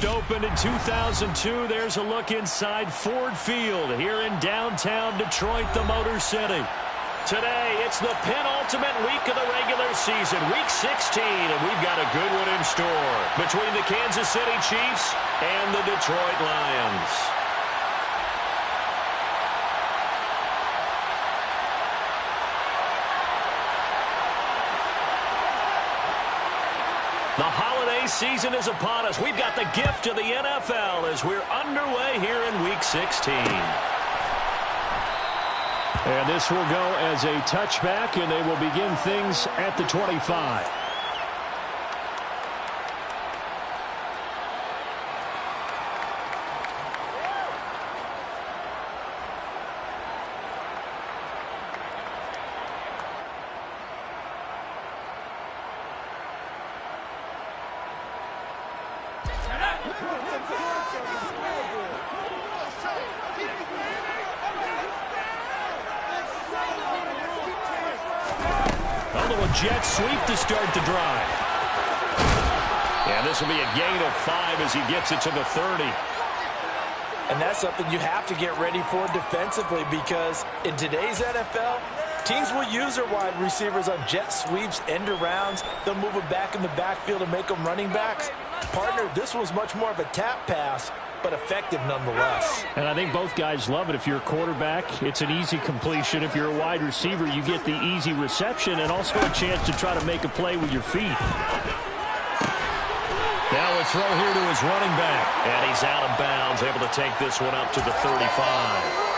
opened in 2002. There's a look inside Ford Field here in downtown Detroit, the Motor City. Today, it's the penultimate week of the regular season, Week 16, and we've got a good one in store between the Kansas City Chiefs and the Detroit Lions. The holiday season is upon us. We've got the gift of the NFL as we're underway here in Week 16. And this will go as a touchback, and they will begin things at the 25. Jet sweep to start the drive. And this will be a gain of 5 as he gets it to the 30. And that's something you have to get ready for defensively, because in today's NFL, teams will use their wide receivers on jet sweeps, end arounds. They'll move them back in the backfield and make them running backs. Partner, this was much more of a tap pass, but effective nonetheless. And I think both guys love it. If you're a quarterback, it's an easy completion. If you're a wide receiver, you get the easy reception and also a chance to try to make a play with your feet. Now a throw here to his running back. And he's out of bounds, able to take this one up to the 35.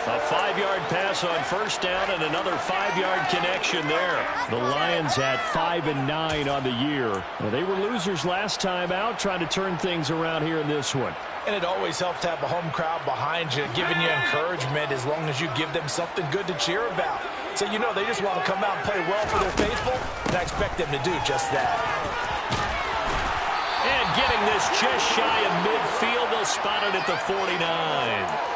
A 5-yard pass on first down and another 5-yard connection there. The Lions at 5-9 on the year. Well, they were losers last time out, trying to turn things around here in this one. And it always helps to have a home crowd behind you, giving you encouragement as long as you give them something good to cheer about. So you know they just want to come out and play well for their faithful, and I expect them to do just that. And getting this just shy of midfield, they'll spot it at the 49.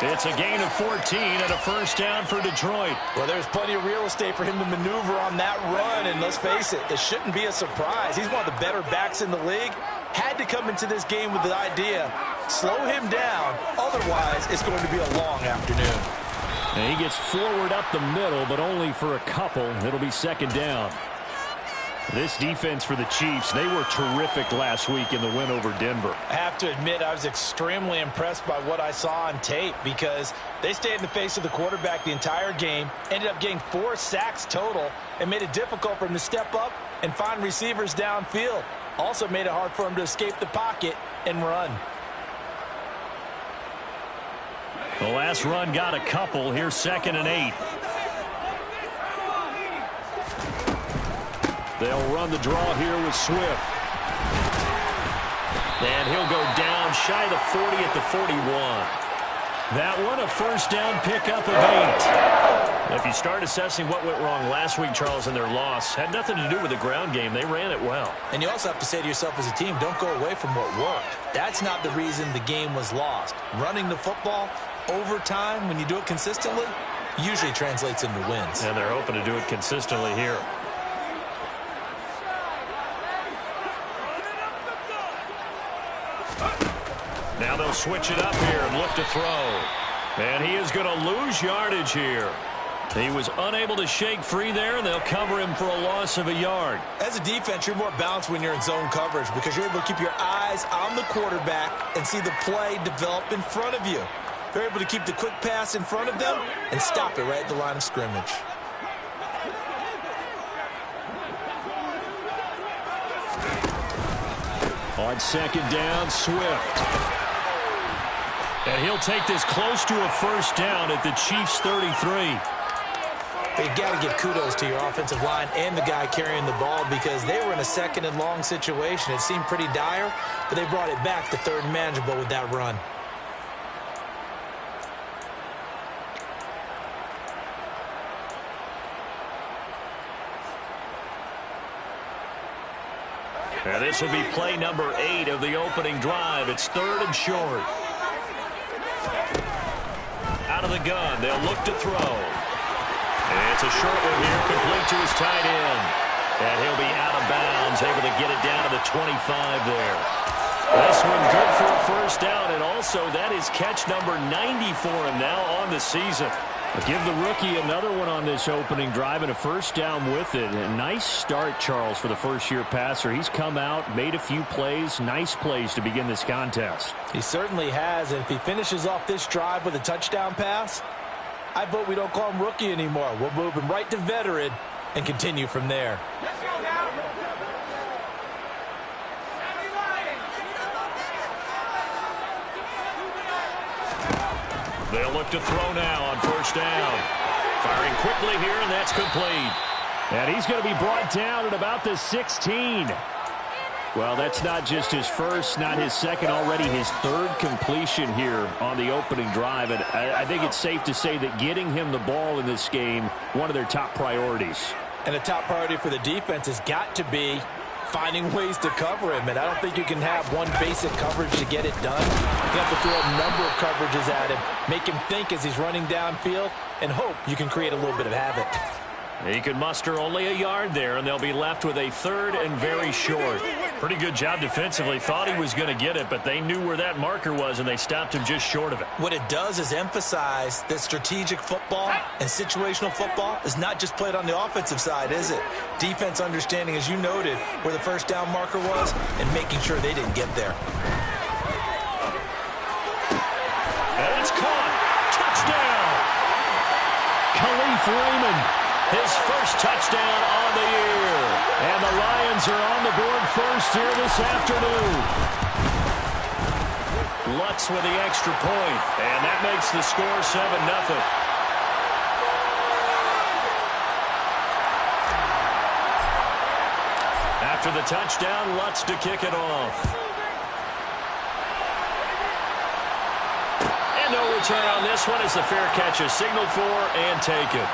It's a gain of 14 and a first down for Detroit. Well, there's plenty of real estate for him to maneuver on that run, and let's face it, it shouldn't be a surprise. He's one of the better backs in the league. Had to come into this game with the idea, slow him down, otherwise it's going to be a long afternoon. And he gets forward up the middle, but only for a couple. It'll be second down. This defense for the Chiefs, they were terrific last week in the win over Denver. I have to admit, I was extremely impressed by what I saw on tape, because they stayed in the face of the quarterback the entire game, ended up getting 4 sacks total, and made it difficult for him to step up and find receivers downfield. Also made it hard for him to escape the pocket and run. The last run got a couple. Here's 2nd and 8. They'll run the draw here with Swift. And he'll go down shy of the 40 at the 41. That one, a first down pickup of 8. If you start assessing what went wrong last week, Charles, in their loss, had nothing to do with the ground game. They ran it well. And you also have to say to yourself as a team, don't go away from what worked. That's not the reason the game was lost. Running the football over time, when you do it consistently, usually translates into wins. And they're hoping to do it consistently here. Now they'll switch it up here and look to throw. And he is going to lose yardage here. He was unable to shake free there, and they'll cover him for a loss of a yard. As a defense, you're more balanced when you're in zone coverage, because you're able to keep your eyes on the quarterback and see the play develop in front of you. They're able to keep the quick pass in front of them and stop it right at the line of scrimmage. On second down, Swift. And he'll take this close to a first down at the Chiefs' 33. You've got to give kudos to your offensive line and the guy carrying the ball, because they were in a 2nd and long situation. It seemed pretty dire, but they brought it back to 3rd and manageable with that run. And this will be play number 8 of the opening drive. It's 3rd and short. Out of the gun, they'll look to throw. And it's a short one here, complete to his tight end. And he'll be out of bounds, able to get it down to the 25 there. This one good for a first down, and also that is catch number 90 for him now on the season. Give the rookie another one on this opening drive and a first down with it. A nice start, Charles, for the first-year passer. He's come out, made a few plays, nice plays to begin this contest. He certainly has, and if he finishes off this drive with a touchdown pass, I vote we don't call him rookie anymore. We'll move him right to veteran and continue from there. Let's go now. They'll look to throw now on first down. Firing quickly here, and that's complete. And he's going to be brought down at about the 16. Well, that's not just his first, not his second, already his third completion here on the opening drive. And I think it's safe to say that getting him the ball in this game, one of their top priorities. And a top priority for the defense has got to be finding ways to cover him. And I don't think you can have one basic coverage to get it done. You have to throw a number of coverages at him, make him think as he's running downfield, and hope you can create a little bit of havoc. He could muster only a yard there, and they'll be left with a third and very short. Pretty good job defensively. Thought he was going to get it, but they knew where that marker was, and they stopped him just short of it. What it does is emphasize that strategic football and situational football is not just played on the offensive side, is it? Defense understanding, as you noted, where the first down marker was and making sure they didn't get there. And it's caught. Touchdown. Khalif Raymond. His first touchdown on the year. And the Lions are on the board first here this afternoon. Lutz with the extra point, and that makes the score 7-0. After the touchdown, Lutz to kick it off. And no return on this one as the fair catch is signaled for and taken.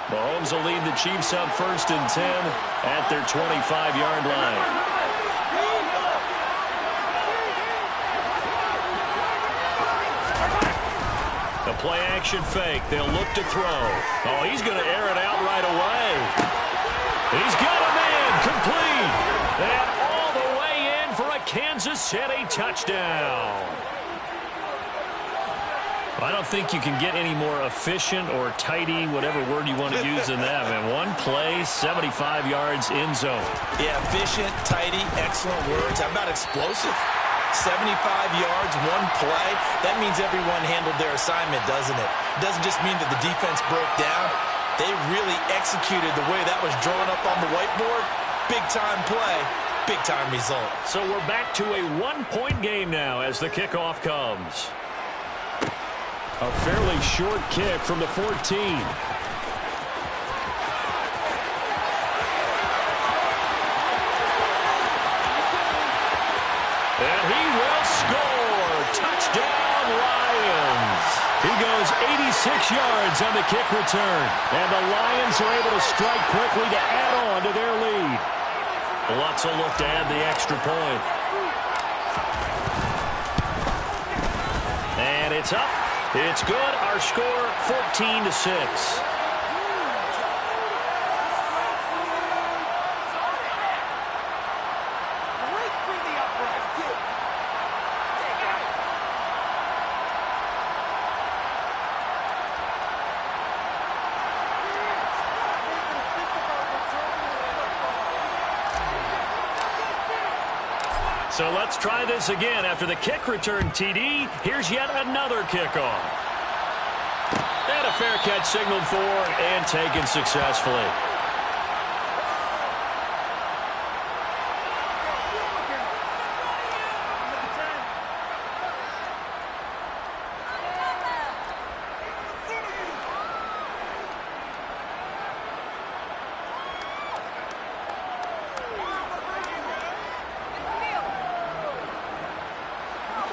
Mahomes will lead the Chiefs up 1st and 10 at their 25-yard line. The play-action fake. They'll look to throw. Oh, he's going to air it out right away. He's got him in. Complete. And all the way in for a Kansas City touchdown. I don't think you can get any more efficient or tidy, whatever word you want to use in that. And one play, 75 yards in zone. Yeah, efficient, tidy, excellent words. How about explosive? 75 yards, one play. That means everyone handled their assignment, doesn't it? It doesn't just mean that the defense broke down. They really executed the way that was drawn up on the whiteboard. Big-time play, big-time result. So we're back to a one-point game now as the kickoff comes. A fairly short kick from the 14. And he will score. Touchdown, Lions. He goes 86 yards on the kick return. And the Lions are able to strike quickly to add on to their lead. Lutz will look to add the extra point. And it's up. It's good. Our score, 14-6. So let's try this again. After the kick return TD, here's yet another kickoff. And a fair catch signaled for and taken successfully.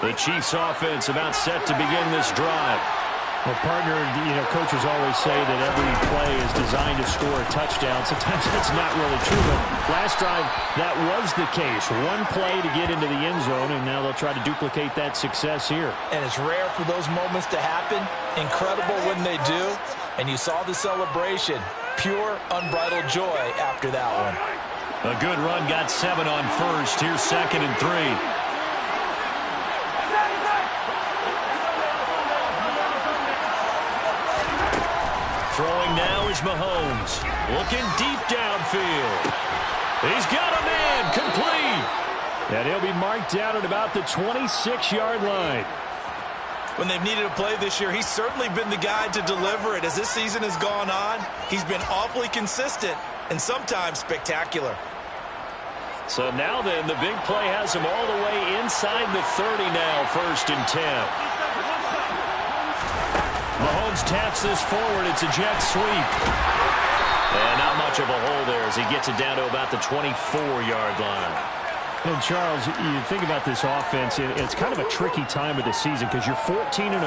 The Chiefs offense about set to begin this drive. Well, partner, coaches always say that every play is designed to score a touchdown. Sometimes that's not really true, but last drive, that was the case. One play to get into the end zone, and now they'll try to duplicate that success here. And it's rare for those moments to happen. Incredible when they do. And you saw the celebration. Pure, unbridled joy after that one. A good run got 7 on first. Here's 2nd and 3. Throwing now is Mahomes. Looking deep downfield. He's got a man. Complete. And he'll be marked down at about the 26-yard line. When they've needed a play this year, he's certainly been the guy to deliver it. As this season has gone on, he's been awfully consistent and sometimes spectacular. So now then, the big play has him all the way inside the 30 now, 1st and 10. Mahomes taps this forward. It's a jet sweep. And not much of a hole there as he gets it down to about the 24-yard line. And Charles, you think about this offense, it's kind of a tricky time of the season because you're 14-0,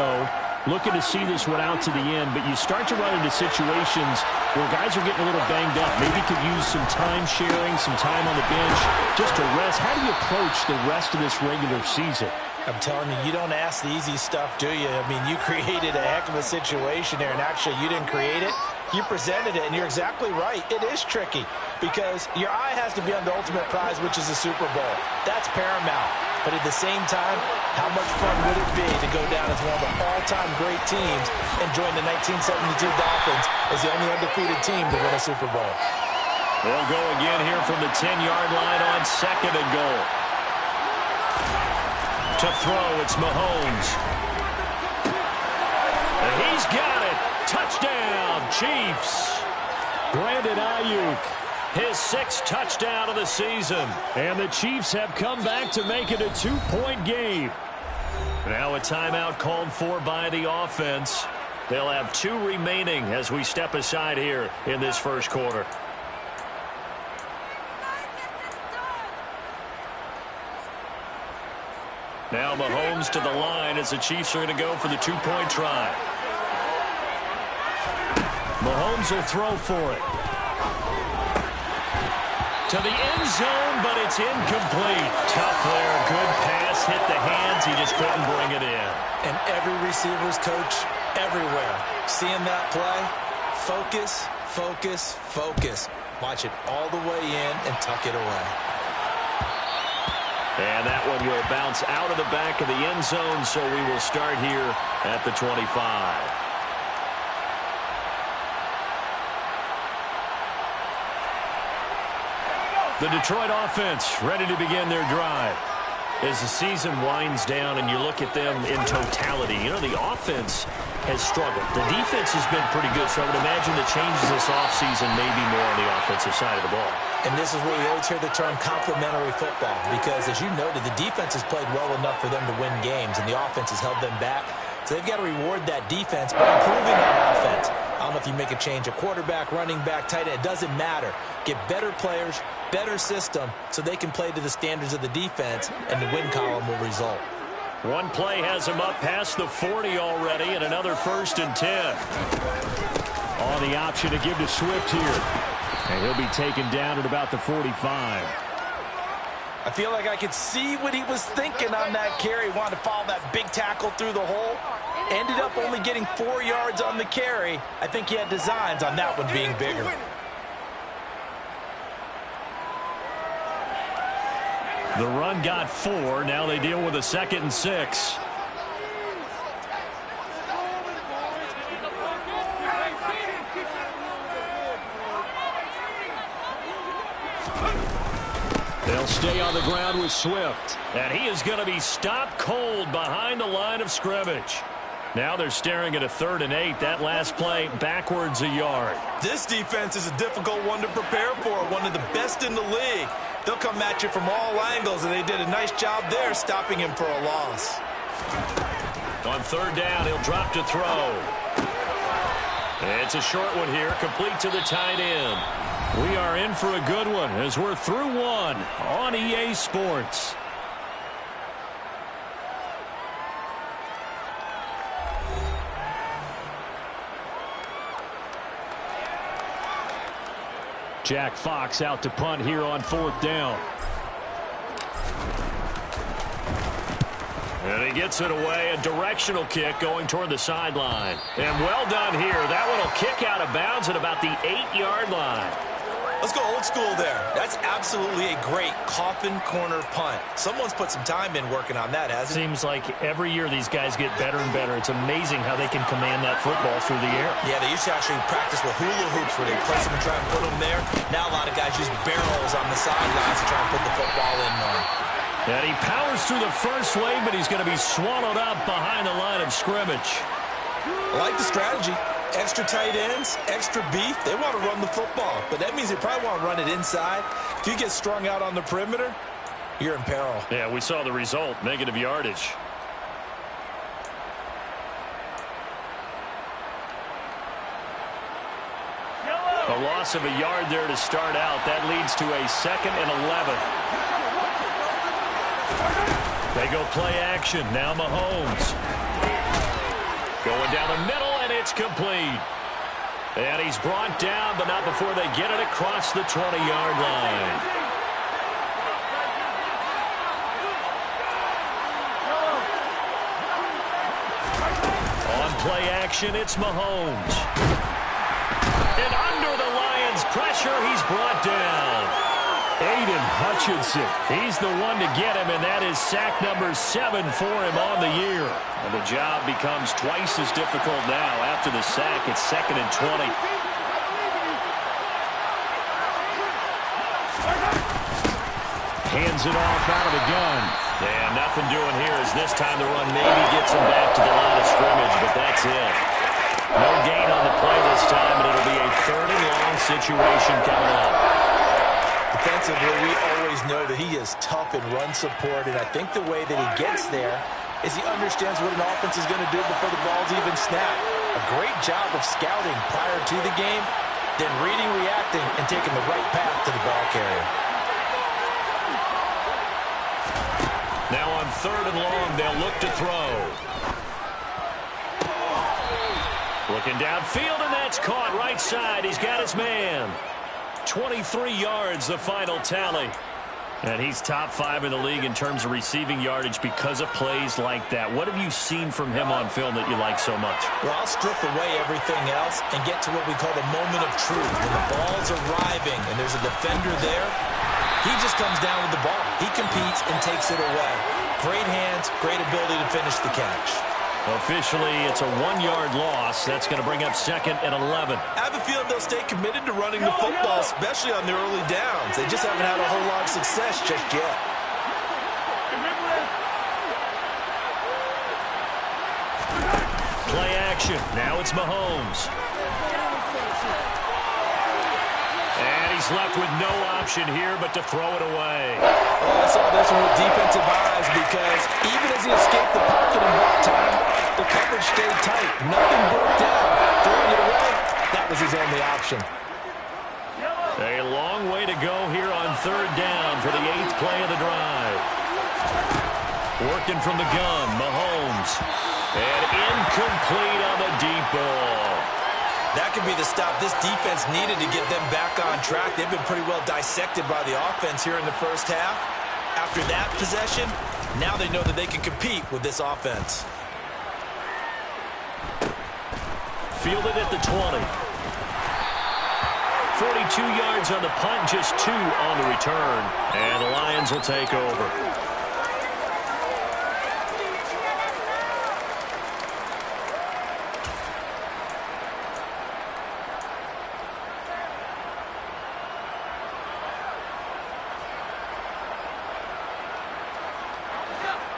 looking to see this one out to the end, but you start to run into situations where guys are getting a little banged up. Maybe could use some time sharing, some time on the bench just to rest. How do you approach the rest of this regular season? I'm telling you, you don't ask the easy stuff, do you? I mean, you created a heck of a situation there, and actually you didn't create it. You presented it, and you're exactly right. It is tricky because your eye has to be on the ultimate prize, which is the Super Bowl. That's paramount. But at the same time, how much fun would it be to go down as one of the all-time great teams and join the 1972 Dolphins as the only undefeated team to win a Super Bowl? They'll go again here from the 10-yard line on 2nd and goal. To throw, it's Mahomes. And he's got it. Touchdown, Chiefs. Brandon Ayuk. His 6th touchdown of the season. And the Chiefs have come back to make it a 2-point game. Now a timeout called for by the offense. They'll have 2 remaining as we step aside here in this first quarter. Now Mahomes to the line as the Chiefs are going to go for the 2-point try. Mahomes will throw for it. To the end zone, but it's incomplete. Tough there. Good pass. Hit the hands. He just couldn't bring it in. And every receiver's coach everywhere. Seeing that play, focus, focus, focus. Watch it all the way in and tuck it away. And that one will bounce out of the back of the end zone, so we will start here at the 25. The Detroit offense ready to begin their drive. As the season winds down and you look at them in totality, you know, the offense has struggled. The defense has been pretty good, so I would imagine the changes this offseason may be more on the offensive side of the ball. And this is where we always hear the term complementary football because, as you noted, the defense has played well enough for them to win games, and the offense has held them back. So they've got to reward that defense by improving on offense. I don't know if you make a change, a quarterback, running back, tight end, it doesn't matter. Get better players, better system, so they can play to the standards of the defense, and the win column will result. One play has him up past the 40 already, and another 1st and 10. On the option to give to Swift here. And he'll be taken down at about the 45. I feel like I could see what he was thinking on that carry. He wanted to follow that big tackle through the hole. Ended up only getting 4 yards on the carry. I think he had designs on that one being bigger. The run got 4. Now they deal with a 2nd and 6. They'll stay on the ground with Swift. And he is going to be stopped cold behind the line of scrimmage. Now they're staring at a 3rd and 8. That last play backwards a yard. This defense is a difficult one to prepare for. One of the best in the league. They'll come at you from all angles, and they did a nice job there stopping him for a loss. On 3rd down, he'll drop to throw. It's a short one here, complete to the tight end. We are in for a good one as we're through one on EA Sports. Jack Fox out to punt here on 4th down. And he gets it away, a directional kick going toward the sideline. And well done here. That one will kick out of bounds at about the 8-yard line. Let's go old school there. That's absolutely a great coffin corner punt. Someone's put some time in working on that, hasn't it? Seems like every year these guys get better and better. It's amazing how they can command that football through the air. Yeah, they used to actually practice with hula hoops where they place them and try and put them there. Now a lot of guys use barrels on the sidelines to try and put the football in there. And he powers through the first wave, but he's going to be swallowed up behind the line of scrimmage. I like the strategy. Extra tight ends, extra beef. They want to run the football, but that means they probably want to run it inside. If you get strung out on the perimeter, you're in peril. Yeah, we saw the result, negative yardage. A loss of a yard there to start out. That leads to a 2nd and 11. They go play action. Now Mahomes. Going down the middle, and it's complete. And he's brought down, but not before they get it across the 20-yard line. On play action, it's Mahomes. And under the Lions' pressure, he's brought down. Aiden Hutchinson, he's the one to get him, and that is sack number 7 for him on the year. And the job becomes twice as difficult now. After the sack, it's 2nd and 20. Hands it off out of the gun. And nothing doing here as this time the run maybe gets him back to the line of scrimmage, but that's it. No gain on the play this time, and it'll be a 3rd and long situation coming up. Defensively, we always know that he is tough in run support, and I think the way that he gets there is he understands what an offense is going to do before the ball's even snapped. A great job of scouting prior to the game, then reading, reacting, and taking the right path to the ball carrier. Now on 3rd and long, they'll look to throw. Looking downfield, and that's caught right side. He's got his man. 23 yards, the final tally. And he's top 5 in the league in terms of receiving yardage because of plays like that. What have you seen from him on film that you like so much? Well, I'll strip away everything else and get to what we call the moment of truth. When the ball's arriving and there's a defender there, he just comes down with the ball. He competes and takes it away. Great hands, great ability to finish the catch. Officially, it's a 1-yard loss. That's going to bring up 2nd and 11. I have a feeling they'll stay committed to running the football, especially on their early downs. They just haven't had a whole lot of success just yet. Play action. Now it's Mahomes. And he's left with no option here but to throw it away. Oh, I saw this one with defensive eyes because even as he escaped the pocket in that time, the coverage stayed tight. Nothing broke down. Throwing it away, that was his only option. A long way to go here on 3rd down for the 8th play of the drive. Working from the gun, Mahomes. And incomplete on the deep ball. That could be the stop this defense needed to get them back on track. They've been pretty well dissected by the offense here in the first half. After that possession, now they know that they can compete with this offense. Fielded at the 20. 42 yards on the punt, just 2 on the return. And the Lions will take over.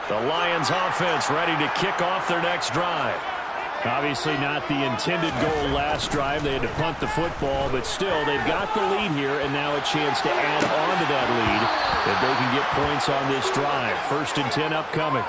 The Lions offense ready to kick off their next drive. Obviously not the intended goal last drive. They had to punt the football, but still they've got the lead here and now a chance to add on to that lead if they can get points on this drive. 1st and 10 upcoming.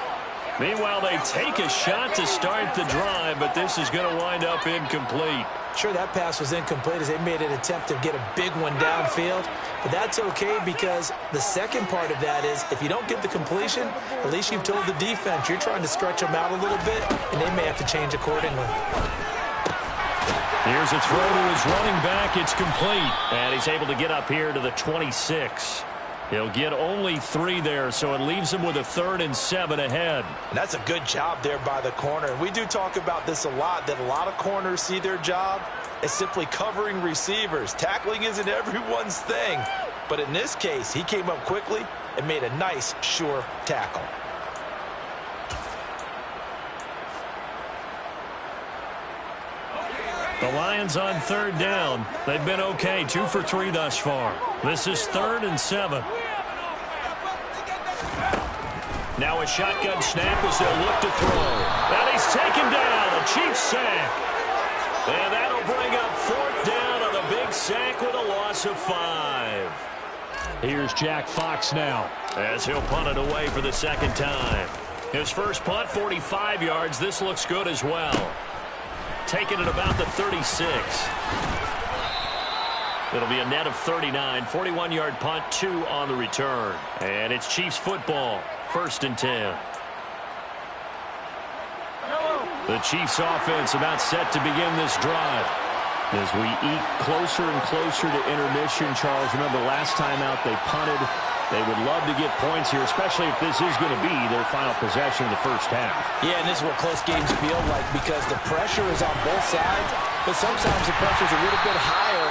Meanwhile, they take a shot to start the drive, but this is going to wind up incomplete. Sure, that pass was incomplete as they made an attempt to get a big one downfield, but that's okay because the second part of that is if you don't get the completion, at least you've told the defense you're trying to stretch them out a little bit, and they may have to change accordingly. Here's a throw to his running back. It's complete, and he's able to get up here to the 26. He'll get only 3 there, so it leaves him with a 3rd and 7 ahead. And that's a good job there by the corner. And we do talk about this a lot, that a lot of corners see their job as simply covering receivers. Tackling isn't everyone's thing. But in this case, he came up quickly and made a nice, sure tackle. The Lions on 3rd down. They've been okay, 2 for 3 thus far. This is 3rd and 7. Now a shotgun snap as they'll look to throw. And he's taken down. A Chiefs sack. And that'll bring up 4th down on a big sack with a loss of 5. Here's Jack Fox now, as he'll punt it away for the 2nd time. His first punt, 45 yards. This looks good as well. Taking it about the 36. It'll be a net of 39. 41-yard punt, 2 on the return. And it's Chiefs football, 1st and 10. The Chiefs offense about set to begin this drive. As we eat closer and closer to intermission, Charles, remember last time out they punted. They would love to get points here, especially if this is going to be their final possession of the first half. Yeah, and this is what close games feel like because the pressure is on both sides, but sometimes the pressure is a little bit higher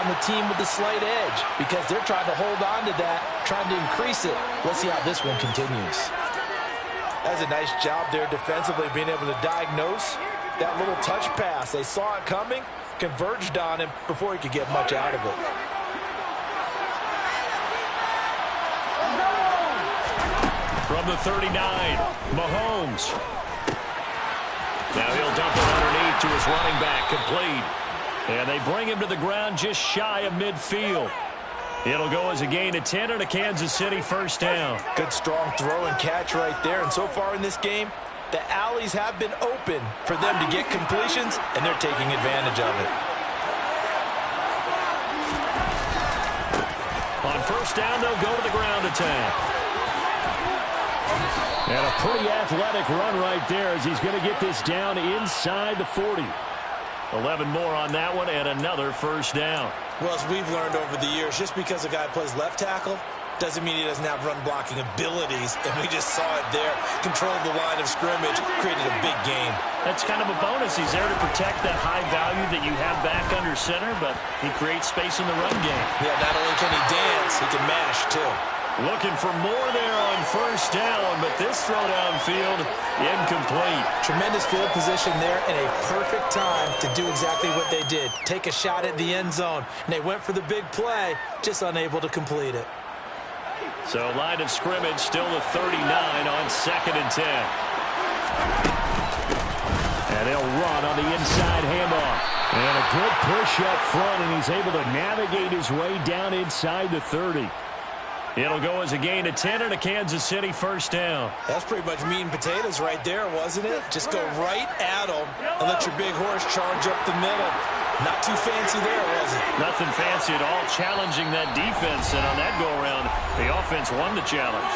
on the team with the slight edge because they're trying to hold on to that, trying to increase it. Let's see how this one continues. That's a nice job there defensively, being able to diagnose that little touch pass. They saw it coming, converged on him before he could get much out of it. From the 39, Mahomes. Now he'll dump it underneath to his running back, complete. And they bring him to the ground just shy of midfield. It'll go as a gain of 10 and a Kansas City 1st down. Good strong throw and catch right there. And so far in this game, the alleys have been open for them to get completions, and they're taking advantage of it. On 1st down, they'll go to the ground attack. And a pretty athletic run right there as he's going to get this down inside the 40. 11 more on that one and another 1st down. Well, as we've learned over the years, just because a guy plays left tackle doesn't mean he doesn't have run blocking abilities, and we just saw it there. Controlled the line of scrimmage, created a big gain. That's kind of a bonus. He's there to protect that high value that you have back under center, but he creates space in the run game. Yeah, not only can he dance, he can mash too. Looking for more there on 1st down, but this throw downfield incomplete. Tremendous field position there and a perfect time to do exactly what they did. Take a shot at the end zone. And they went for the big play, just unable to complete it. So line of scrimmage still the 39 on 2nd and 10. And they'll run on the inside handoff. And a good push up front, and he's able to navigate his way down inside the 30. It'll go as a gain of 10 and a Kansas City 1st down. That's pretty much meat and potatoes right there, wasn't it? Just go right at them and let your big horse charge up the middle. Not too fancy there, was it? Nothing fancy at all, challenging that defense. And on that go-around, the offense won the challenge.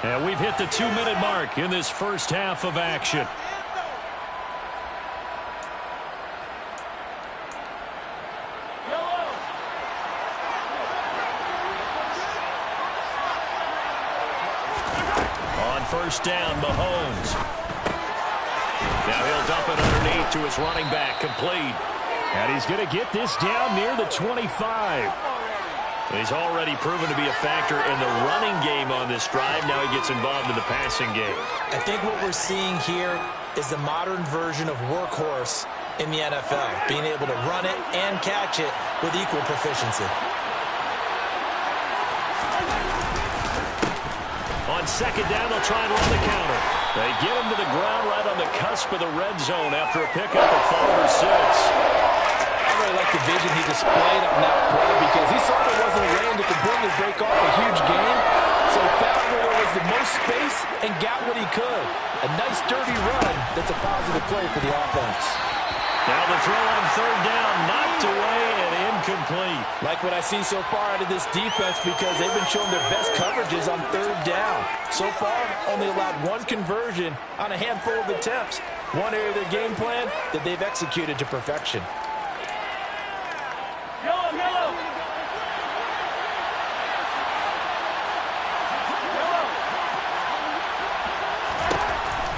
And we've hit the 2-minute mark in this first half of action. On 1st down, Mahomes. Now he'll dump it underneath to his running back, complete. And he's going to get this down near the 25. He's already proven to be a factor in the running game on this drive. Now he gets involved in the passing game. I think what we're seeing here is the modern version of workhorse in the NFL, being able to run it and catch it with equal proficiency. On 2nd down, they'll try and run the counter. They get him to the ground right on the cusp of the red zone after a pickup of 5 or 6. I really like the vision he displayed on that play because he saw there wasn't a lane to completely break off a huge gain. So he found where there was the most space and got what he could. A nice dirty run that's a positive play for the offense. Now the throw on 3rd down, knocked away and incomplete. Like what I see so far out of this defense because they've been showing their best coverages on 3rd down. So far, only allowed 1 conversion on a handful of attempts. One area of their game plan that they've executed to perfection.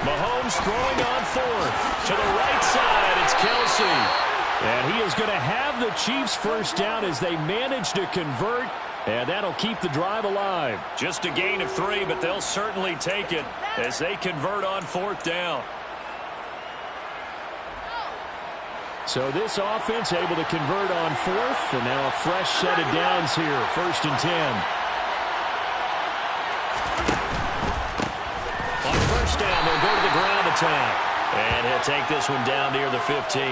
Mahomes throwing on fourth. To the right side, it's Kelsey. And he is going to have the Chiefs first down as they manage to convert, and that'll keep the drive alive. Just a gain of 3, but they'll certainly take it as they convert on fourth down. So this offense able to convert on fourth, and now a fresh set of downs here, 1st and 10. On first down, they'll go to the ground attack. And he'll take this one down near the 15.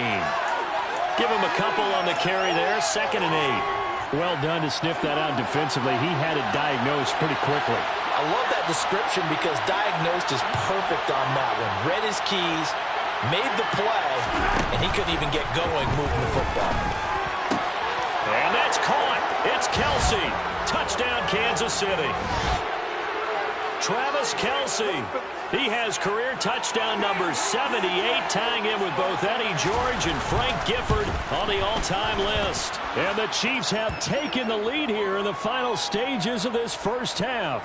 Give him a couple on the carry there, 2nd and 8. Well done to sniff that out defensively. He had it diagnosed pretty quickly. I love that description because diagnosed is perfect on that one. Read his keys, made the play, and he couldn't even get going moving the football. And that's caught. It's Kelsey. Touchdown, Kansas City. Travis Kelsey. He has career touchdown number 78, tying him with both Eddie George and Frank Gifford on the all-time list. And the Chiefs have taken the lead here in the final stages of this first half.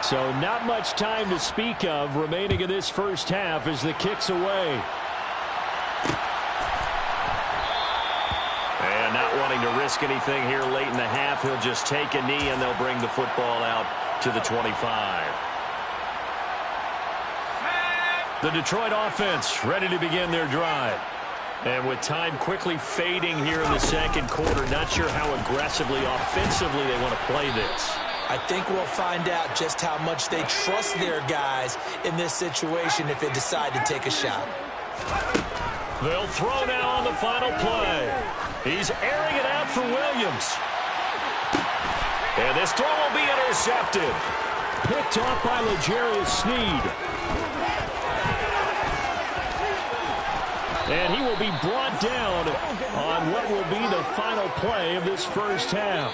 So not much time to speak of remaining in this first half as the kick's away. And not wanting to risk anything here late in the half, he'll just take a knee and they'll bring the football out to the 25. The Detroit offense ready to begin their drive. And with time quickly fading here in the second quarter, not sure how aggressively, offensively they want to play this. I think we'll find out just how much they trust their guys in this situation if they decide to take a shot. They'll throw now on the final play. He's airing it out for Williams. And this throw will be intercepted. Picked off by L'Jarius Sneed. And he will be brought down on what will be the final play of this first half.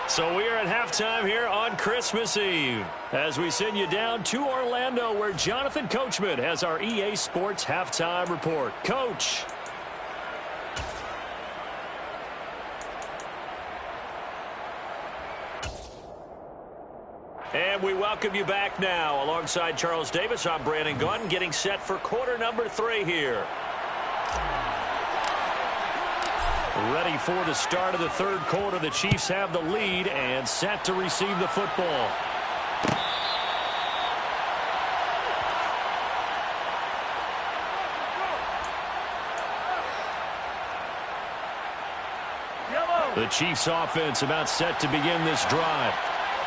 So we are at halftime here on Christmas Eve as we send you down to Orlando where Jonathan Coachman has our EA Sports halftime report. Coach. And we welcome you back now. Alongside Charles Davis, I'm Brandon Gunn getting set for quarter number 3 here. Ready for the start of the third quarter. The Chiefs have the lead and set to receive the football. The Chiefs offense about set to begin this drive.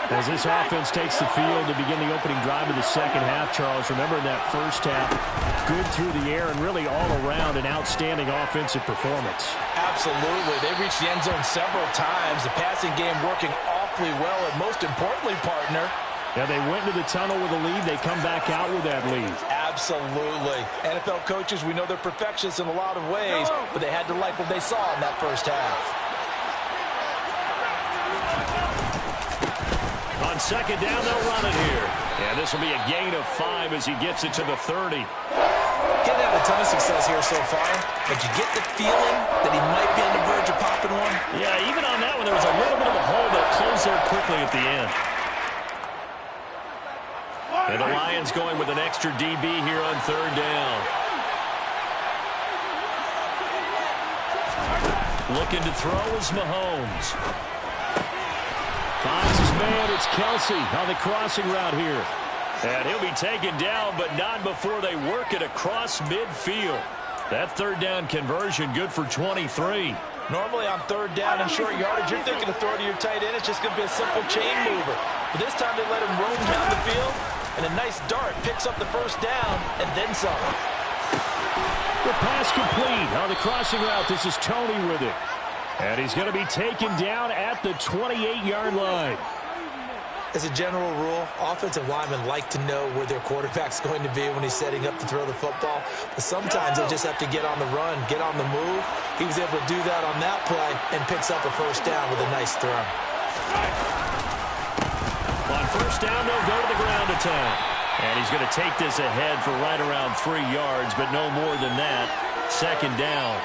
As this offense takes the field to begin the opening drive of the second half, Charles, remember in that first half, good through the air and really all around an outstanding offensive performance. Absolutely. They reached the end zone several times. The passing game working awfully well, and most importantly, partner. Yeah, they went into the tunnel with a lead. They come back out with that lead. Absolutely. NFL coaches, we know they're perfectionists in a lot of ways, but they had to like what they saw in that first half. On second down, they'll run it here. And this will be a gain of 5 as he gets it to the 30. Getting out a ton of success here so far, but you get the feeling that he might be on the verge of popping one. Yeah, even on that one, there was a little bit of a hole that closed there quickly at the end. And the Lions going with an extra DB here on third down. Looking to throw is Mahomes. Finds his man. It's Kelsey on the crossing route here. And he'll be taken down, but not before they work it across midfield. That third down conversion good for 23. Normally on third down and short yardage, you're thinking to throw to your tight end. It's just going to be a simple chain mover. But this time they let him roam down the field, and a nice dart picks up the first down and then some. The pass complete on the crossing route. This is Tony with it. And he's going to be taken down at the 28-yard line. As a general rule, offensive linemen like to know where their quarterback's going to be when he's setting up to throw the football. But sometimes they just have to get on the run, get on the move. He was able to do that on that play and picks up a first down with a nice throw. On first down, they'll go to the ground attack. And he's going to take this ahead for right around 3 yards, but no more than that. Second down.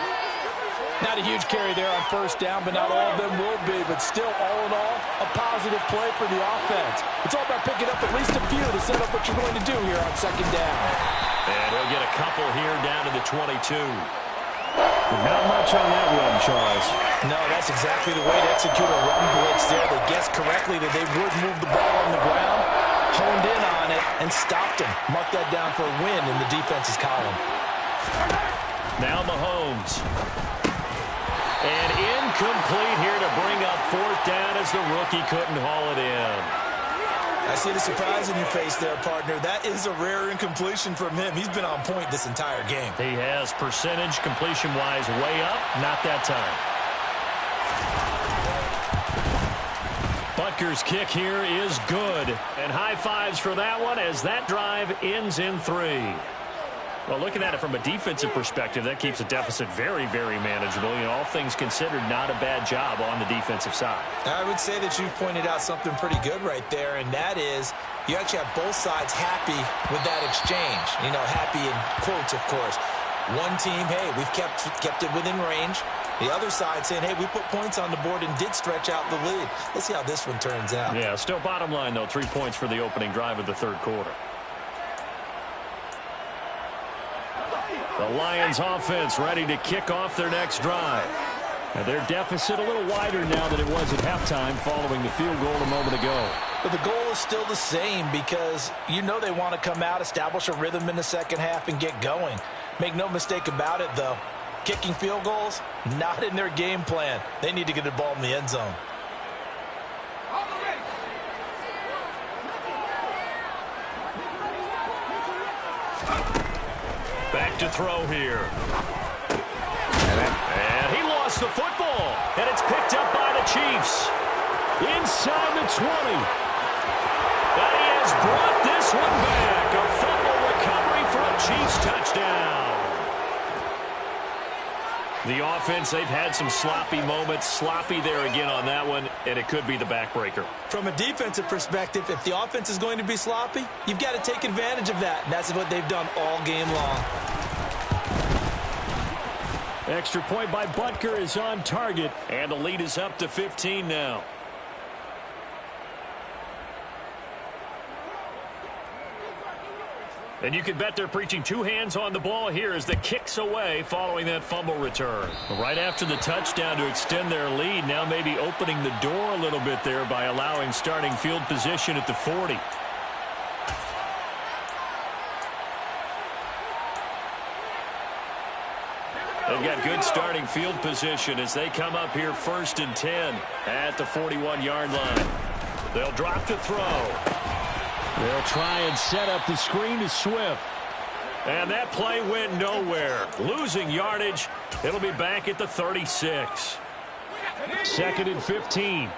Not a huge carry there on first down, but not all of them will be. But still, all in all, a positive play for the offense. It's all about picking up at least a few to set up what you're going to do here on second down. And he'll get a couple here down to the 22. Not much on that run, Charles. No, that's exactly the way to execute a run blitz there. They guessed correctly that they would move the ball on the ground, honed in on it, and stopped him. Mark that down for a win in the defense's column. Now Mahomes. And incomplete here to bring up fourth down as the rookie couldn't haul it in. I see the surprise in your face there, partner. That is a rare incompletion from him. He's been on point this entire game. He has percentage completion-wise way up, not that time. Butker's kick here is good. And high fives for that one as that drive ends in 3. Well, looking at it from a defensive perspective, that keeps the deficit very, very manageable. You know, all things considered, not a bad job on the defensive side. I would say that you've pointed out something pretty good right there, and that is you actually have both sides happy with that exchange. You know, happy in quotes, of course. One team, hey, we've kept it within range. The other side saying, hey, we put points on the board and did stretch out the lead. Let's see how this one turns out. Yeah, still bottom line, though, 3 points for the opening drive of the third quarter. The Lions offense ready to kick off their next drive. And their deficit a little wider now than it was at halftime following the field goal a moment ago. But the goal is still the same because you know they want to come out, establish a rhythm in the second half, and get going. Make no mistake about it, though. Kicking field goals, not in their game plan. They need to get the ball in the end zone. Back to throw here. And he lost the football. And it's picked up by the Chiefs. Inside the 20. And he has brought this one back. A fumble recovery for a Chiefs touchdown. The offense, they've had some sloppy moments. Sloppy there again on that one, and it could be the backbreaker. From a defensive perspective, if the offense is going to be sloppy, you've got to take advantage of that. And that's what they've done all game long. Extra point by Butker is on target, and the lead is up to 15 now. And you can bet they're preaching 2 hands on the ball here as the kick's away following that fumble return. Right after the touchdown to extend their lead, now maybe opening the door a little bit there by allowing starting field position at the 40. They've got good starting field position as they come up here 1st and 10 at the 41-yard line. They'll drop to throw. They'll try and set up the screen to Swift. And that play went nowhere. Losing yardage. It'll be back at the 36. 2nd and 15.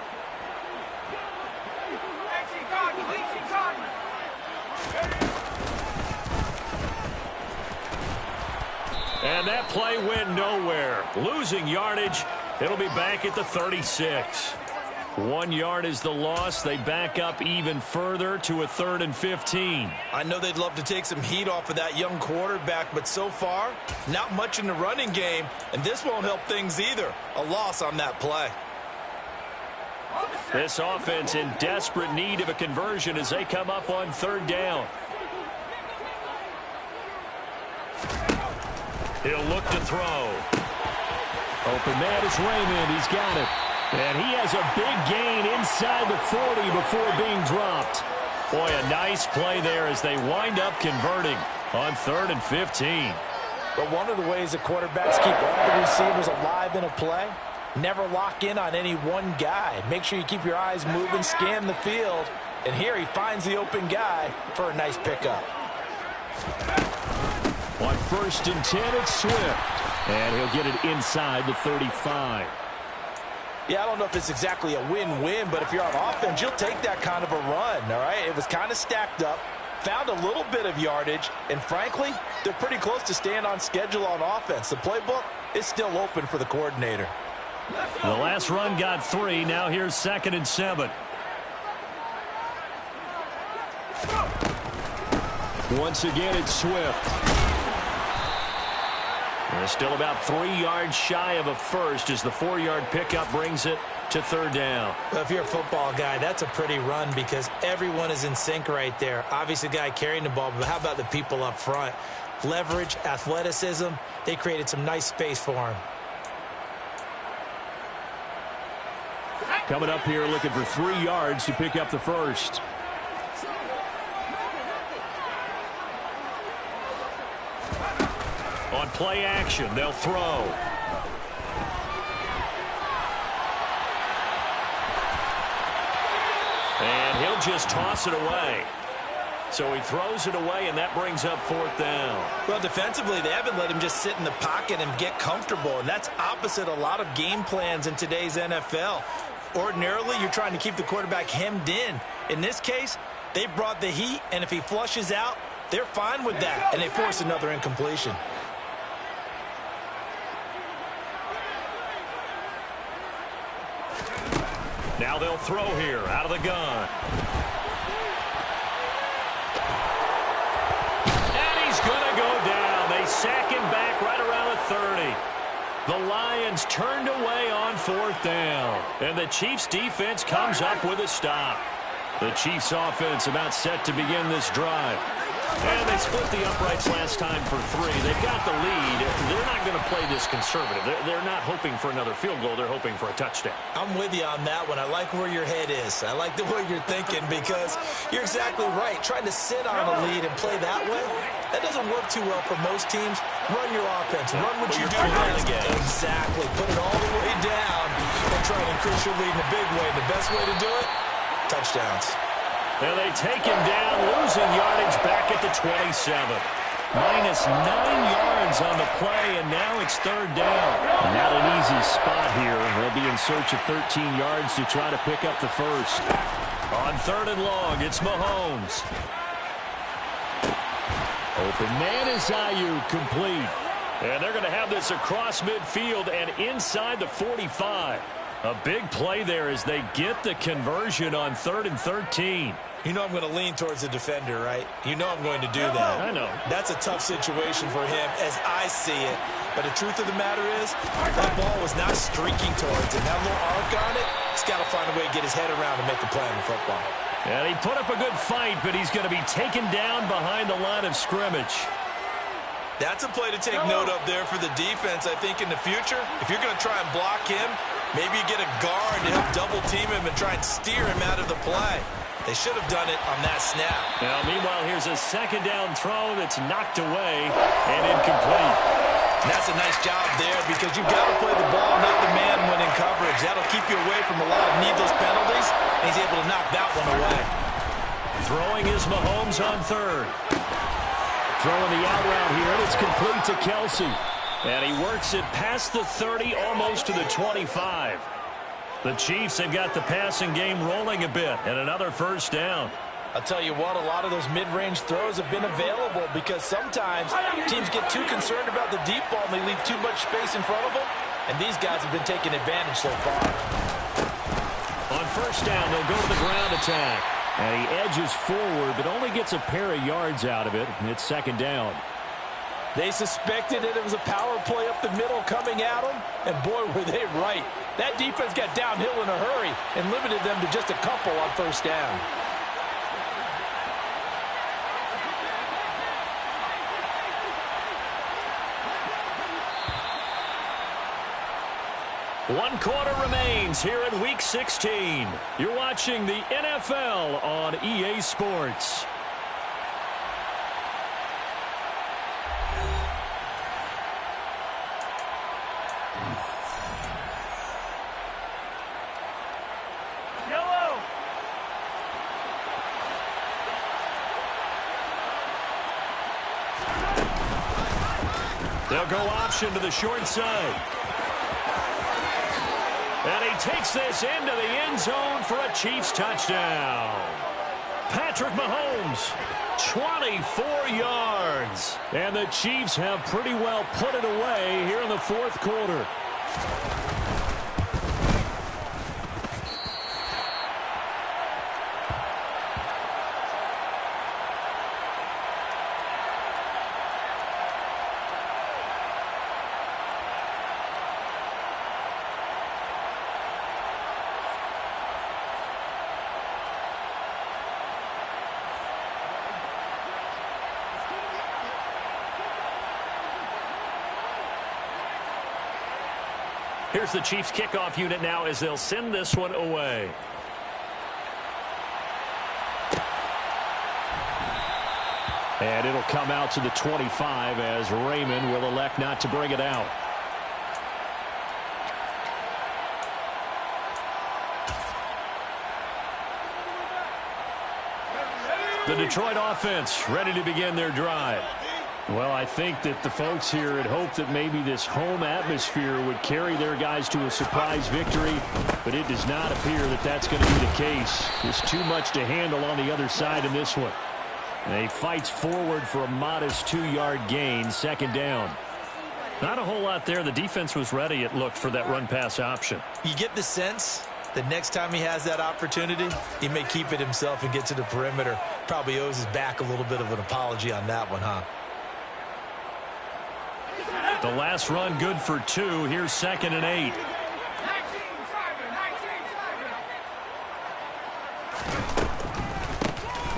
And that play went nowhere. Losing yardage. It'll be back at the 36. 1 yard is the loss. They back up even further to a 3rd and 15. I know they'd love to take some heat off of that young quarterback, but so far, not much in the running game, and this won't help things either. A loss on that play. This offense in desperate need of a conversion as they come up on 3rd down. He'll look to throw. Open man is Raymond. He's got it. And he has a big gain inside the 40 before being dropped. Boy, a nice play there as they wind up converting on 3rd and 15. But one of the ways the quarterbacks keep all the receivers alive in a play, never lock in on any one guy. Make sure you keep your eyes moving, scan the field. And here he finds the open guy for a nice pickup. On 1st and 10, it's Swift. And he'll get it inside the 35. Yeah, I don't know if it's exactly a win-win, but if you're on offense, you'll take that kind of a run, all right? It was kind of stacked up, found a little bit of yardage, and frankly, they're pretty close to staying on schedule on offense. The playbook is still open for the coordinator. The last run got 3. Now here's 2nd and 7. Once again, it's Swift. They're still about 3 yards shy of a first as the 4-yard pickup brings it to third down. Well, if you're a football guy, that's a pretty run because everyone is in sync right there. Obviously, the guy carrying the ball, but how about the people up front? Leverage, athleticism, they created some nice space for him. Coming up here looking for 3 yards to pick up the first. On play action, they'll throw. And he'll just toss it away. So he throws it away, and that brings up fourth down. Well, defensively, they haven't let him just sit in the pocket and get comfortable, and that's opposite a lot of game plans in today's NFL. Ordinarily, you're trying to keep the quarterback hemmed in. In this case, they brought the heat, and if he flushes out, they're fine with that, and they force another incompletion. Now they'll throw here out of the gun. And he's going to go down. They sack him back right around the 30. The Lions turned away on fourth down. And the Chiefs defense comes up with a stop. The Chiefs offense about set to begin this drive. And they split the uprights last time for 3. They've got the lead. They're not going to play this conservative. They're not hoping for another field goal. They're hoping for a touchdown. I'm with you on that one. I like where your head is. I like the way you're thinking because you're exactly right. Trying to sit on a lead and play that way, that doesn't work too well for most teams. Run your offense. Run what you do best. Exactly. Put it all the way down and try to increase your lead in a big way. The best way to do it, touchdowns. And they take him down, losing yardage back at the 27. Minus 9 yards on the play, and now it's third down. Not an easy spot here. They'll be in search of 13 yards to try to pick up the first. On third and long, it's Mahomes. Open man is Ayuk, complete. And they're going to have this across midfield and inside the 45. A big play there as they get the conversion on 3rd and 13. You know I'm going to lean towards the defender, right? You know I'm going to do that. I know. That's a tough situation for him as I see it. But the truth of the matter is, that ball was not streaking towards him. That little arc on it, he's got to find a way to get his head around and make the play in football. And he put up a good fight, but he's going to be taken down behind the line of scrimmage. That's a play to take note of there for the defense, I think, in the future. If you're going to try and block him, maybe you get a guard to help double team him and try and steer him out of the play. They should have done it on that snap. Now, meanwhile, here's a second down throw that's knocked away and incomplete. And that's a nice job there because you've got to play the ball, not the man when in coverage. That'll keep you away from a lot of needless penalties, and he's able to knock that one away. Throwing is Mahomes on third. Throwing the out route here, and it's complete to Kelsey. And he works it past the 30, almost to the 25. The Chiefs have got the passing game rolling a bit, and another first down. I'll tell you what, a lot of those mid-range throws have been available because sometimes teams get too concerned about the deep ball and they leave too much space in front of them, and these guys have been taking advantage so far. On first down, they'll go to the ground attack. And he edges forward, but only gets a pair of yards out of it, and it's second down. They suspected that it was a power play up the middle coming at them, and boy, were they right. That defense got downhill in a hurry and limited them to just a couple on first down. One quarter remains here in Week 16. You're watching the NFL on EA Sports. They'll go option to the short side. And he takes this into the end zone for a Chiefs touchdown. Patrick Mahomes, 24 yards. And the Chiefs have pretty well put it away here in the fourth quarter. Here's the Chiefs kickoff unit now as they'll send this one away. And it'll come out to the 25 as Raymond will elect not to bring it out. The Detroit offense ready to begin their drive. Well, I think that the folks here had hoped that maybe this home atmosphere would carry their guys to a surprise victory, but it does not appear that that's going to be the case. There's too much to handle on the other side in this one. And he fights forward for a modest 2-yard gain, second down. Not a whole lot there. The defense was ready, it looked, for that run-pass option. You get the sense that next time he has that opportunity, he may keep it himself and get to the perimeter. Probably owes his back a little bit of an apology on that one, huh? The last run good for 2. Here's 2nd and 8.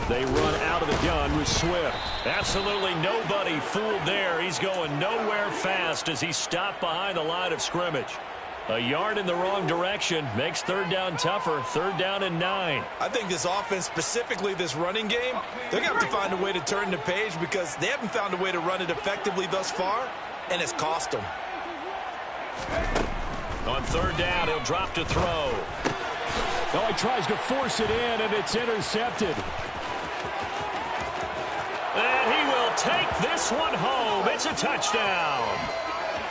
They run out of the gun with Swift. Absolutely nobody fooled there. He's going nowhere fast as he stopped behind the line of scrimmage. A yard in the wrong direction makes third down tougher. Third down and 9. I think this offense, specifically this running game, they're going to have to find a way to turn the page because they haven't found a way to run it effectively thus far, and it's cost them. On third down, he'll drop to throw. Oh, he tries to force it in, and it's intercepted. And he will take this one home. It's a touchdown.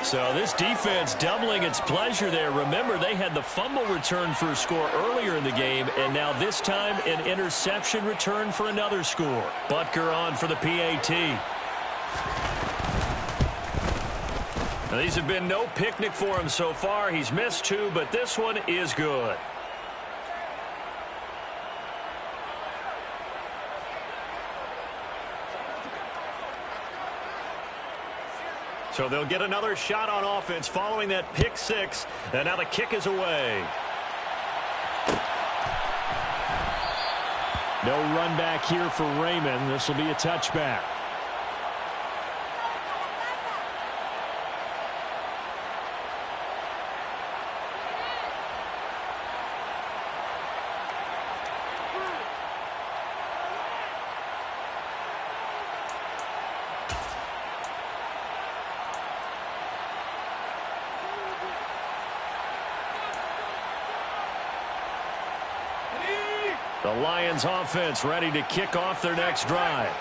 So this defense doubling its pleasure there. Remember, they had the fumble return for a score earlier in the game, and now this time an interception return for another score. Butker on for the PAT. Now, these have been no picnic for him so far. He's missed 2, but this one is good. So they'll get another shot on offense following that pick 6. And now the kick is away. No run back here for Raymond. This will be a touchback. The Lions offense ready to kick off their next drive.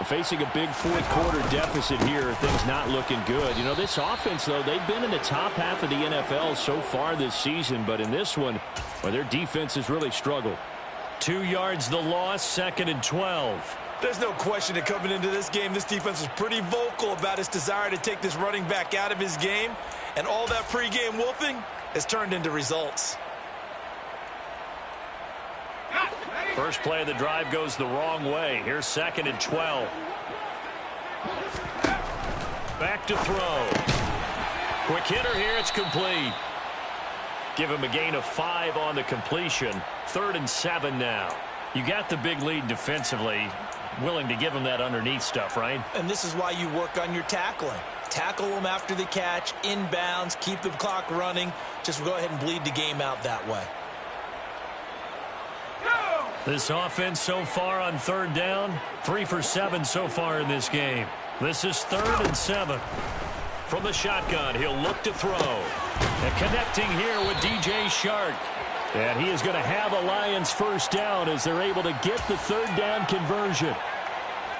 Facing a big fourth quarter deficit here, things not looking good. You know, this offense, though, they've been in the top half of the NFL so far this season, but in this one, well, their defense has really struggled. 2 yards the loss, 2nd and 12. There's no question that coming into this game, this defense was pretty vocal about its desire to take this running back out of his game, and all that pregame wolfing has turned into results. First play of the drive goes the wrong way. Here's 2nd and 12. Back to throw. Quick hitter here. It's complete. Give him a gain of 5 on the completion. 3rd and 7 now. You got the big lead defensively. Willing to give him that underneath stuff, right? And this is why you work on your tackling. Tackle them after the catch, inbounds, keep the clock running. Just go ahead and bleed the game out that way. This offense so far on third down, 3 for 7 so far in this game. This is 3rd and 7. From the shotgun, he'll look to throw. And connecting here with DJ Shark. And he is going to have a Lions first down as they're able to get the third down conversion.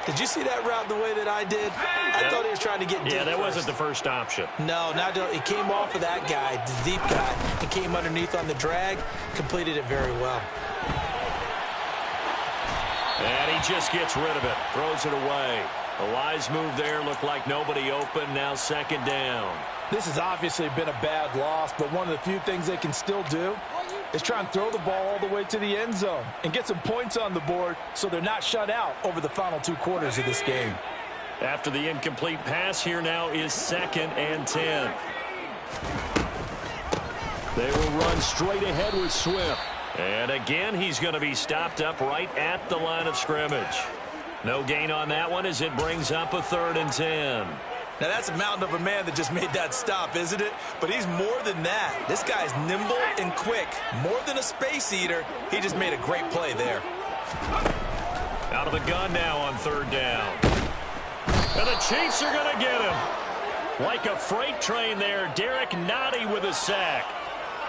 Did you see that route the way that I did? I thought he was trying to get deep. Yeah, that first. wasn't the first option. No, it came off of that guy, the deep guy. It came underneath on the drag, completed it very well. And he just gets rid of it, throws it away. A wise move there, looked like nobody open, now 2nd down. This has obviously been a bad loss, but one of the few things they can still do is try and throw the ball all the way to the end zone and get some points on the board so they're not shut out over the final 2 quarters of this game. After the incomplete pass, here now is 2nd and 10. They will run straight ahead with Swift. And again, he's going to be stopped up right at the line of scrimmage. No gain on that one as it brings up a 3rd and 10. Now, that's a mountain of a man that just made that stop, isn't it? But he's more than that. This guy's nimble and quick. More than a space eater, he just made a great play there. Out of the gun now on third down. And the Chiefs are going to get him. Like a freight train there, Derek Nottie with a sack.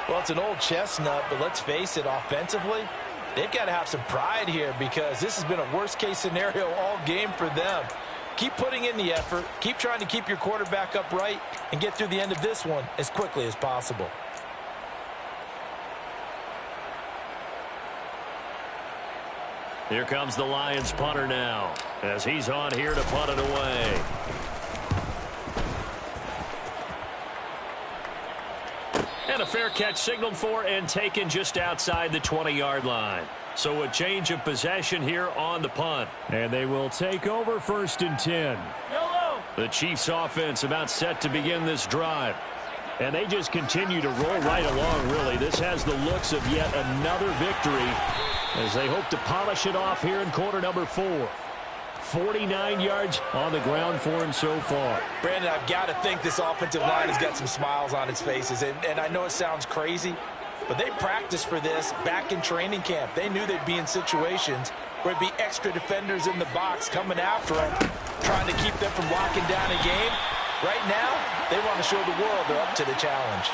Well, it's an old chestnut, but let's face it, offensively, they've got to have some pride here because this has been a worst-case scenario all game for them. Keep putting in the effort. Keep trying to keep your quarterback upright and get through the end of this one as quickly as possible. Here comes the Lions punter now as he's on here to punt it away. And a fair catch signaled for and taken just outside the 20-yard line. So a change of possession here on the punt. And they will take over 1st and 10. The Chiefs offense about set to begin this drive. And they just continue to roll right along, really. This has the looks of yet another victory as they hope to polish it off here in quarter number 4. 49 yards on the ground for him so far. Brandon, I've got to think this offensive line has got some smiles on its faces. And I know it sounds crazy, but they practiced for this back in training camp. They knew they'd be in situations where it'd be extra defenders in the box coming after them, trying to keep them from locking down a game. Right now, they want to show the world they're up to the challenge.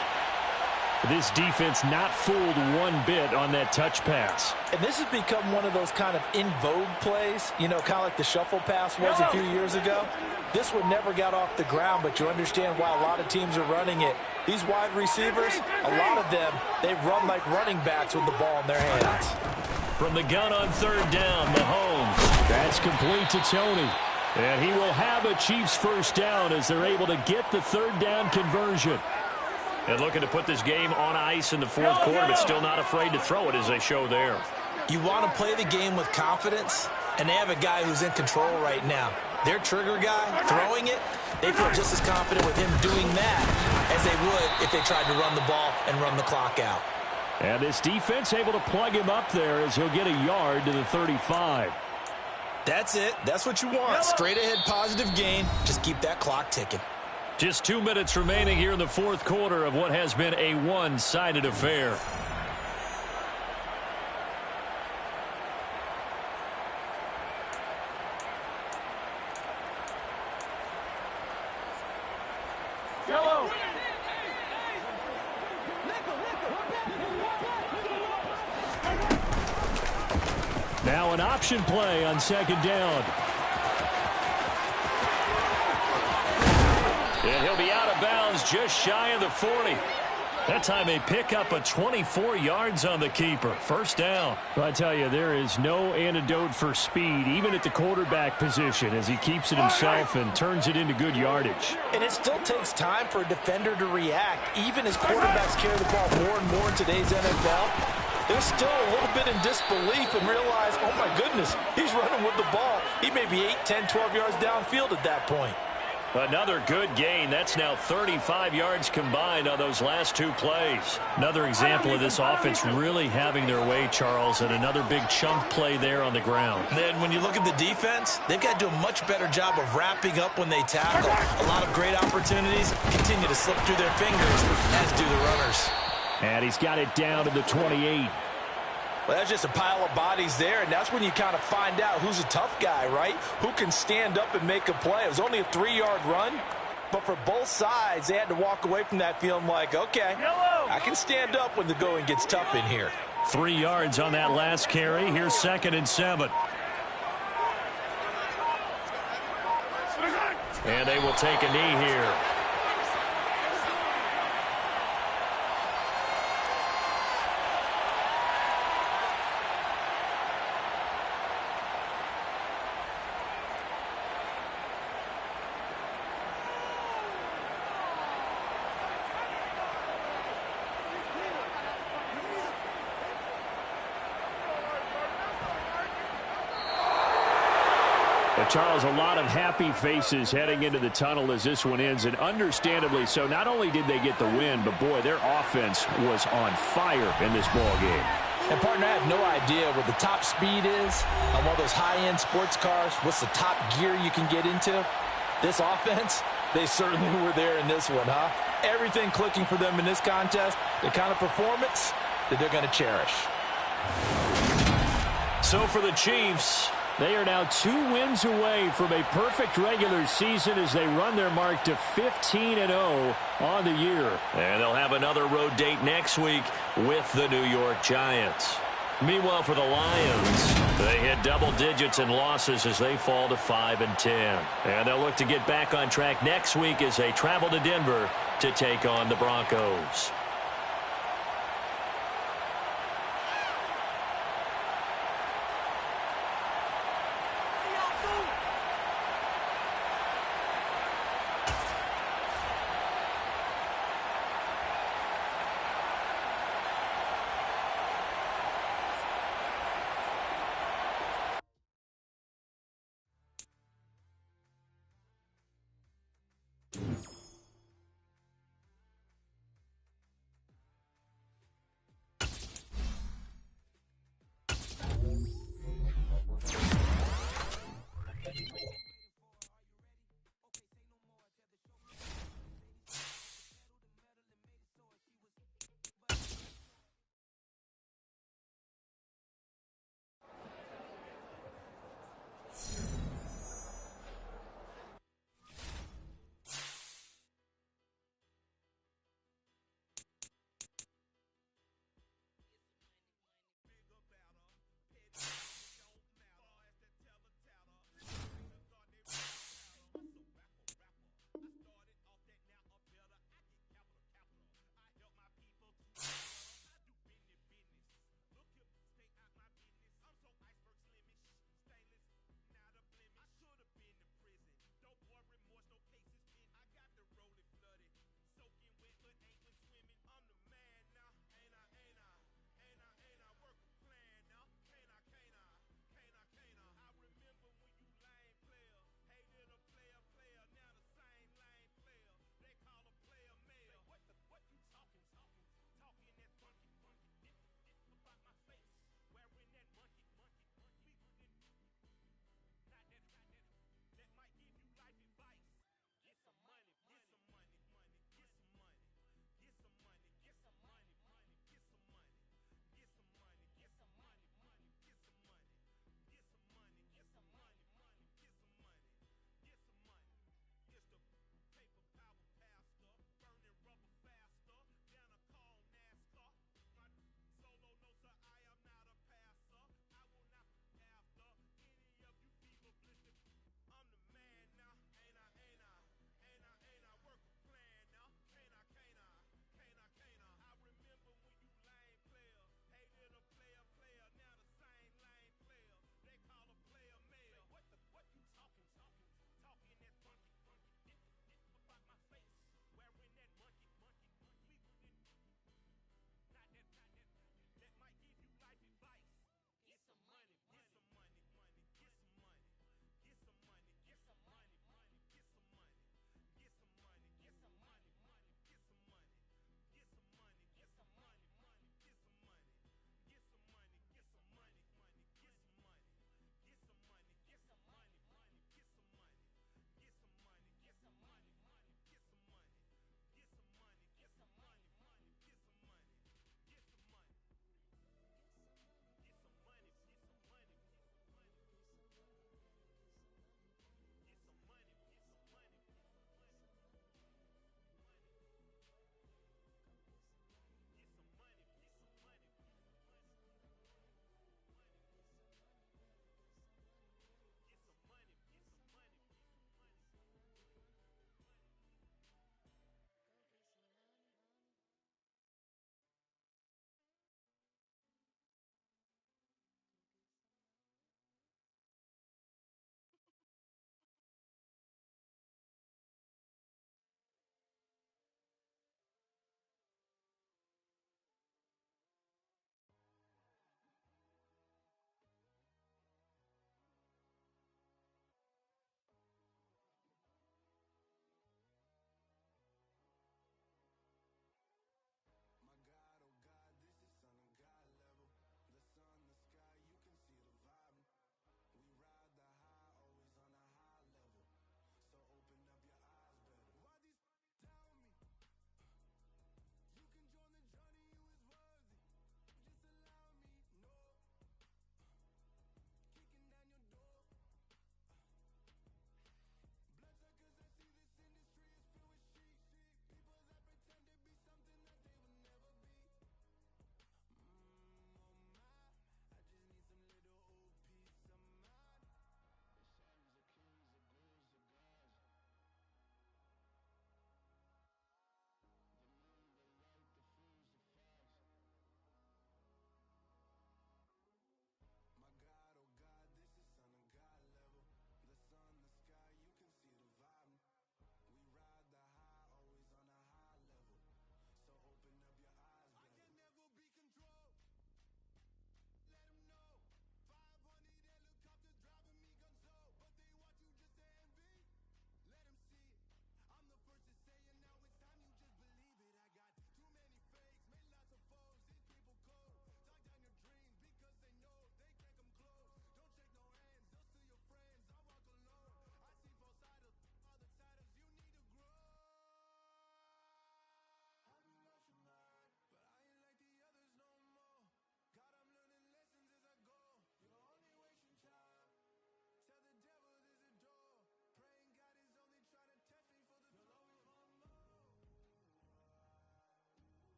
This defense not fooled one bit on that touch pass. And this has become one of those kind of in vogue plays, you know, kind of like the shuffle pass was a few years ago. This one never got off the ground, but you understand why a lot of teams are running it. These wide receivers, a lot of them, they run like running backs with the ball in their hands. From the gun on third down, Mahomes. That's complete to Tony. And he will have a Chiefs first down as they're able to get the third down conversion. And looking to put this game on ice in the fourth quarter, but still not afraid to throw it as they show there. You want to play the game with confidence, and they have a guy who's in control right now. Their trigger guy, throwing it, they feel just as confident with him doing that as they would if they tried to run the ball and run the clock out. And this defense able to plug him up there as he'll get a yard to the 35. That's it. That's what you want. Straight ahead positive gain. Just keep that clock ticking. Just 2 minutes remaining here in the fourth quarter of what has been a one-sided affair. Now an option play on second down. And he'll be out of bounds just shy of the 40. That time they pick up a 24 yards on the keeper. First down. Well, I tell you, there is no antidote for speed, even at the quarterback position, as he keeps it himself and turns it into good yardage. And it still takes time for a defender to react. Even as quarterbacks carry the ball more and more in today's NFL, they're still a little bit in disbelief and realize, oh my goodness, he's running with the ball. He may be 8, 10, 12 yards downfield at that point. Another good gain. That's now 35 yards combined on those last two plays. Another example of this offense really having their way, Charles, and another big chunk play there on the ground. Then when you look at the defense, they've got to do a much better job of wrapping up when they tackle. A lot of great opportunities continue to slip through their fingers, as do the runners. And he's got it down to the 28. Well, that's just a pile of bodies there, and that's when you kind of find out who's a tough guy, right? Who can stand up and make a play. It was only a 3-yard run, but for both sides, they had to walk away from that feeling like, okay, I can stand up when the going gets tough in here. 3 yards on that last carry. Here's 2nd and 7. And they will take a knee here. Charles, a lot of happy faces heading into the tunnel as this one ends, and understandably so. Not only did they get the win, but boy, their offense was on fire in this ball game. And partner, I have no idea what the top speed is on one of those high-end sports cars. What's the top gear you can get into? This offense, They certainly were there in this one, huh? Everything clicking for them in this contest, the kind of performance that they're going to cherish. So for the Chiefs, they are now 2 wins away from a perfect regular season as they run their mark to 15-0 on the year. And they'll have another road date next week with the New York Giants. Meanwhile, for the Lions, they hit double digits in losses as they fall to 5-10. And they'll look to get back on track next week as they travel to Denver to take on the Broncos.